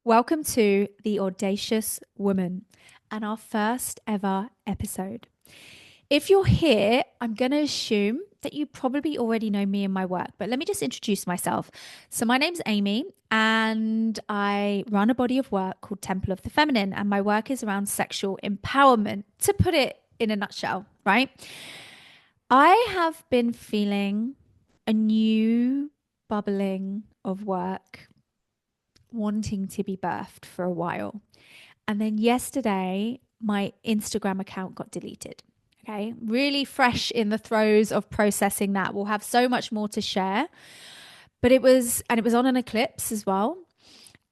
Welcome to The Audacious Woman and our first ever episode. If you're here, I'm going to assume that you probably already know me and my work, but let me just introduce myself. So, my name's Amy, and I run a body of work called Temple of the Feminine, and my work is around sexual empowerment, to put it in a nutshell, right? I have been feeling a new bubbling of work wanting to be birthed for a while. And then yesterday, my Instagram account got deleted. Okay. Really fresh in the throes of processing that. We'll have so much more to share. But it was on an eclipse as well.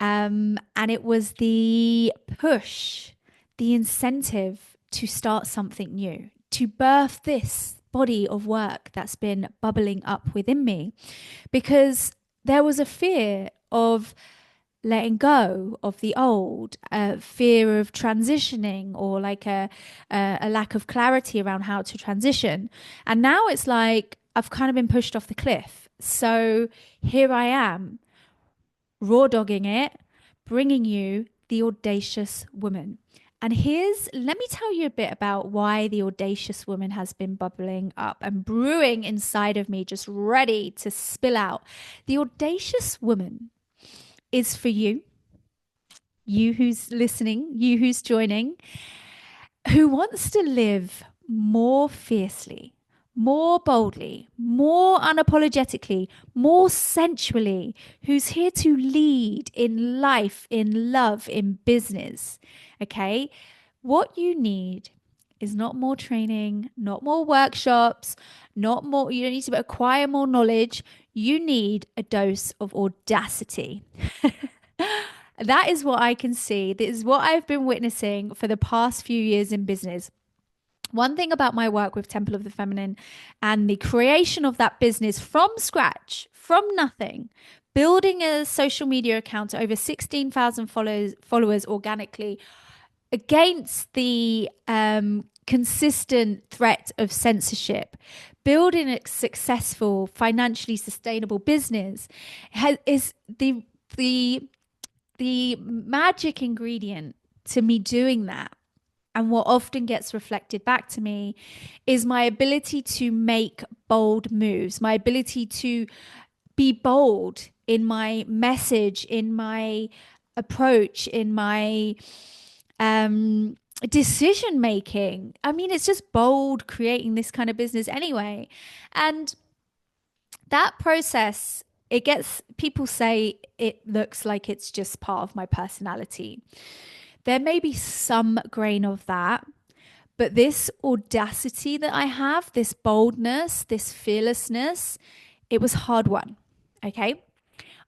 And it was the push, the incentive to start something new, to birth this body of work that's been bubbling up within me. Because there was a fear of letting go of the old, fear of transitioning, or like a lack of clarity around how to transition. And now it's like I've kind of been pushed off the cliff. So here I am, raw dogging it, bringing you the audacious woman. And let me tell you a bit about why the audacious woman has been bubbling up and brewing inside of me, just ready to spill out. The audacious woman is for you who's listening, you who's joining, who wants to live more fiercely, more boldly, more unapologetically, more sensually, who's here to lead in life, in love, in business. Okay. What you need is not more training, not more workshops, not more, you don't need to acquire more knowledge. You need a dose of audacity. That is what I can see. This is what I've been witnessing for the past few years in business. One thing about my work with Temple of the Feminine and the creation of that business from scratch, from nothing, building a social media account to over 16,000 followers organically against the consistent threat of censorship, building a successful, financially sustainable business is the magic ingredient to me doing that. And what often gets reflected back to me is my ability to make bold moves, my ability to be bold in my message, in my approach, in my decision making. I mean, it's just bold creating this kind of business anyway. And that process, it gets, people say it looks like it's just part of my personality. There may be some grain of that, but this audacity that I have, this boldness, this fearlessness, it was hard won. Okay.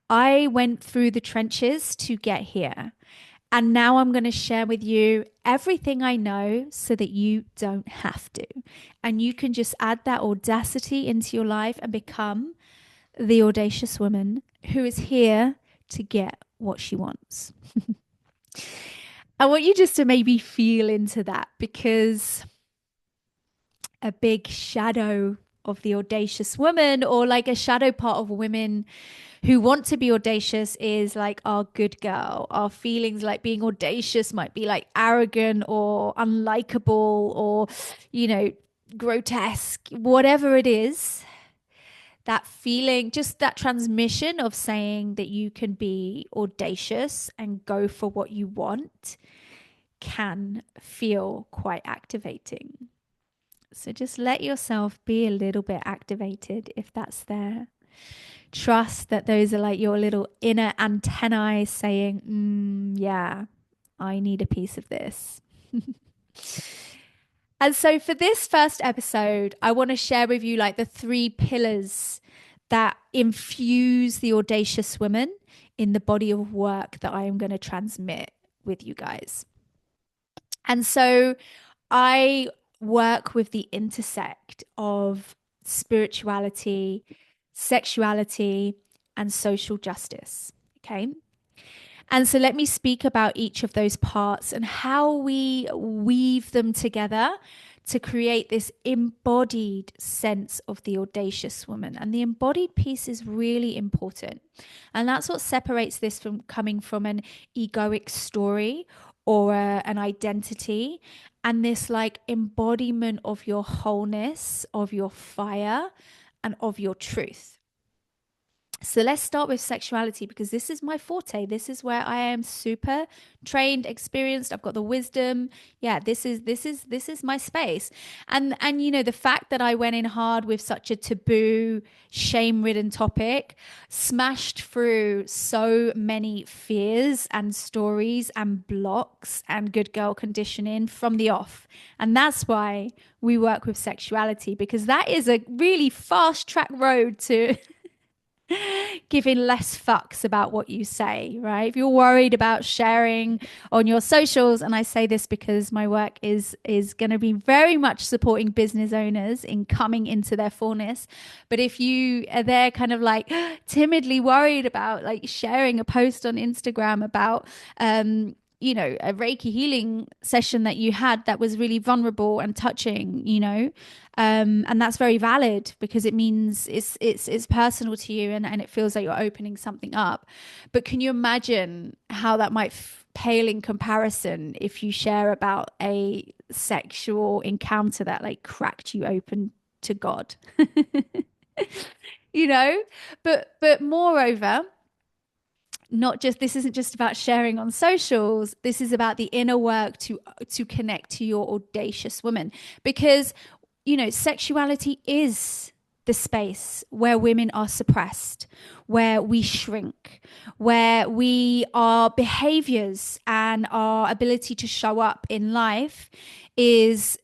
I went through the trenches to get here. And now I'm going to share with you everything I know so that you don't have to. And you can just add that audacity into your life and become the audacious woman who is here to get what she wants. I want you just to maybe feel into that, because a big shadow of the audacious woman, or like a shadow part of women who want to be audacious, is like our good girl. Our feelings like being audacious might be like arrogant or unlikable or, grotesque, whatever it is. That feeling, just that transmission of saying that you can be audacious and go for what you want, can feel quite activating. So just let yourself be a little bit activated if that's there. Trust that those are like your little inner antennae saying, yeah, I need a piece of this. And so for this first episode, I want to share with you like the 3 pillars that infuse the audacious woman in the body of work that I am going to transmit with you guys. And so I work with the intersect of spirituality, sexuality, and social justice. Okay. And so let me speak about each of those parts and how we weave them together to create this embodied sense of the audacious woman. And the embodied piece is really important. And that's what separates this from coming from an egoic story or an identity, and this like embodiment of your wholeness, of your fire, and of your truth. So let's start with sexuality, because this is my forte. This is where I am super trained, experienced. I've got the wisdom. Yeah, this is my space. And you know, the fact that I went in hard with such a taboo, shame-ridden topic smashed through so many fears and stories and blocks and good girl conditioning from the off. And that's why we work with sexuality, because that is a really fast track road to giving less fucks about what you say, right? If you're worried about sharing on your socials, and I say this because my work is going to be very much supporting business owners in coming into their fullness, but if you are there kind of like timidly worried about like sharing a post on Instagram about you know, a Reiki healing session that you had that was really vulnerable and touching, you know, and that's very valid, because it means it's personal to you, and it feels like you're opening something up. But can you imagine how that might pale in comparison if you share about a sexual encounter that like cracked you open to God? You know, but moreover, not just, this isn't just about sharing on socials. This is about the inner work to connect to your audacious woman, because you know, sexuality is the space where women are suppressed, where we shrink, where our behaviors and our ability to show up in life is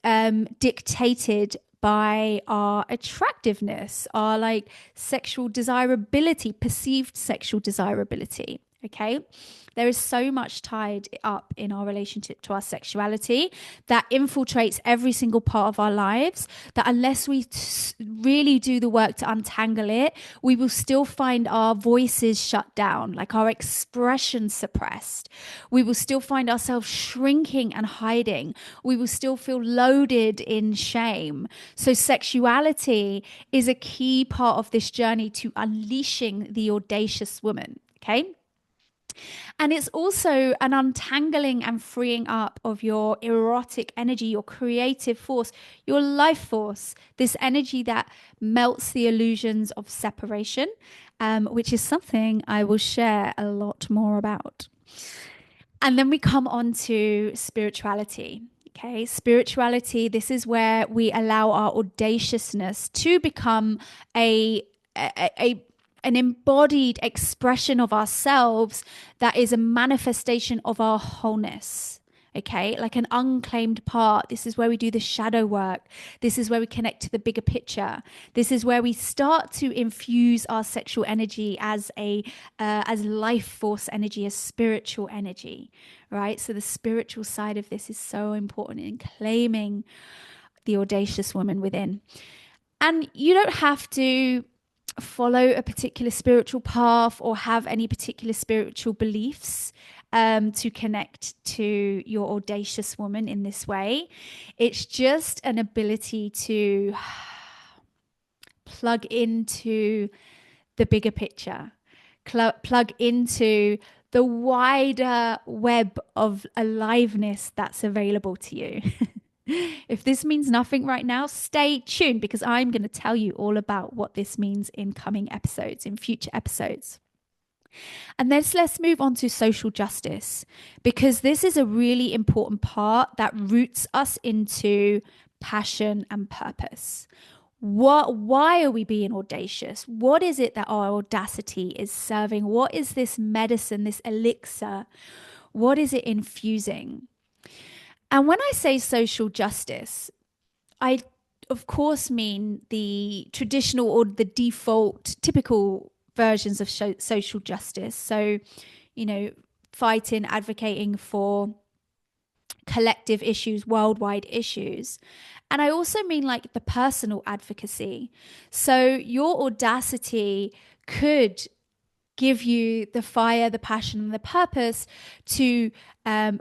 dictated by our attractiveness, our like sexual desirability, perceived sexual desirability. Okay. There is so much tied up in our relationship to our sexuality that infiltrates every single part of our lives, that unless we really do the work to untangle it, we will still find our voices shut down, like our expression suppressed. We will still find ourselves shrinking and hiding. We will still feel loaded in shame. So sexuality is a key part of this journey to unleashing the audacious woman. Okay. And it's also an untangling and freeing up of your erotic energy, your creative force, your life force, this energy that melts the illusions of separation, which is something I will share a lot more about. And then we come on to spirituality. Okay, spirituality, this is where we allow our audaciousness to become a an embodied expression of ourselves that is a manifestation of our wholeness. Okay, like an unclaimed part. This is where we do the shadow work. This is where we connect to the bigger picture. This is where we start to infuse our sexual energy as as life force energy, as spiritual energy, right? So the spiritual side of this is so important in claiming the audacious woman within. And you don't have to follow a particular spiritual path or have any particular spiritual beliefs to connect to your audacious woman in this way. It's just an ability to plug into the bigger picture, plug into the wider web of aliveness that's available to you. If this means nothing right now, stay tuned, because I'm going to tell you all about what this means in coming episodes, in future episodes. And then let's move on to social justice, because this is a really important part that roots us into passion and purpose. Why are we being audacious? What is it that our audacity is serving? What is this medicine, this elixir? What is it infusing? And when I say social justice, I, of course, mean the traditional or the default, typical versions of social justice. So, you know, fighting, advocating for collective issues, worldwide issues. And I also mean like the personal advocacy. So your audacity could give you the fire, the passion, and the purpose to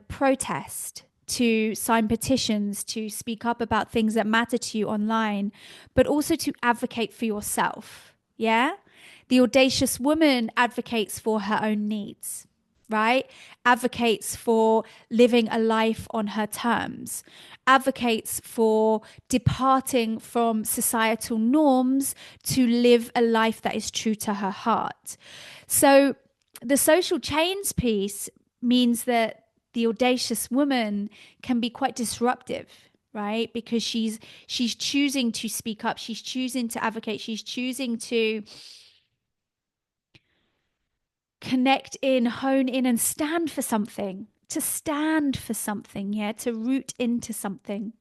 protest, to sign petitions, to speak up about things that matter to you online, but also to advocate for yourself. Yeah. The audacious woman advocates for her own needs, right? Advocates for living a life on her terms, advocates for departing from societal norms to live a life that is true to her heart. So the social chains piece means that the audacious woman can be quite disruptive, right? Because she's choosing to speak up, she's choosing to advocate, she's choosing to connect in, hone in, and stand for something, to stand for something, yeah, to root into something,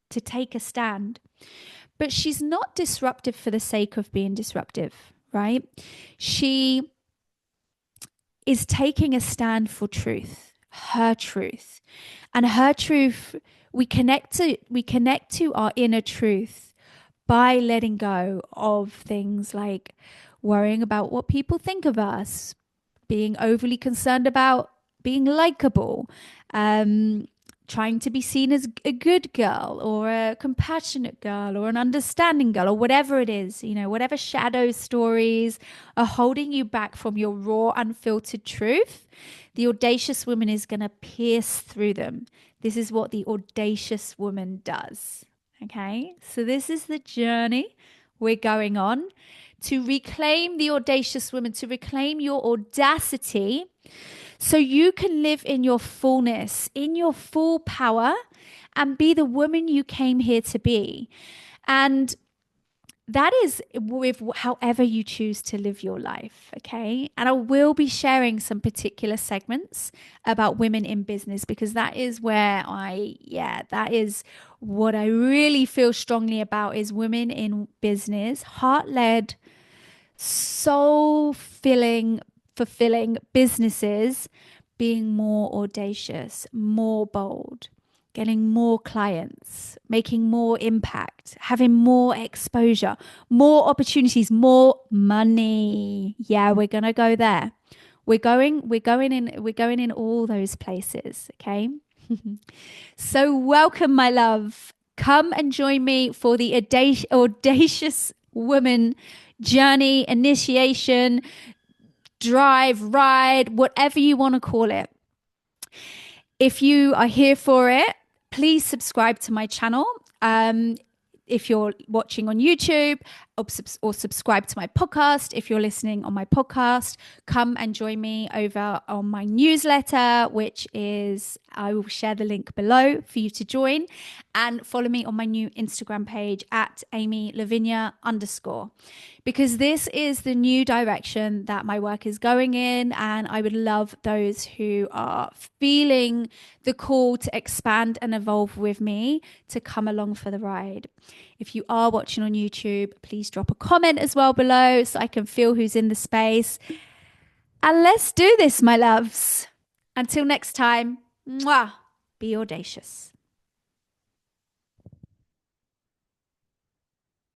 to take a stand. But she's not disruptive for the sake of being disruptive, right? She is taking a stand for truth, her truth. And her truth, we connect to our inner truth by letting go of things like worrying about what people think of us, being overly concerned about being likable, trying to be seen as a good girl or a compassionate girl or an understanding girl or whatever it is, whatever shadow stories are holding you back from your raw, unfiltered truth, the audacious woman is going to pierce through them. This is what the audacious woman does. Okay, so this is the journey we're going on to reclaim the audacious woman, to reclaim your audacity so you can live in your fullness, in your full power, and be the woman you came here to be. And that is with however you choose to live your life, okay? And I will be sharing some particular segments about women in business because that is where that is what I really feel strongly about is women in business, heart-led, soul-filling, fulfilling businesses being more audacious, more bold, getting more clients, making more impact, having more exposure, more opportunities, more money. Yeah, we're going to go there. We're going in all those places, okay? So welcome, my love. Come and join me for the audacious woman journey, initiation, drive, ride, whatever you want to call it. If you are here for it, please subscribe to my channel. If you're watching on YouTube, or subscribe to my podcast. If you're listening on my podcast, come and join me over on my newsletter, which is, I will share the link below for you to join, and follow me on my new Instagram page at @AmyLavinia_, because this is the new direction that my work is going in. And I would love those who are feeling the call to expand and evolve with me to come along for the ride. If you are watching on YouTube, please drop a comment as well below so I can feel who's in the space. And let's do this, my loves. Until next time, mwah, be audacious.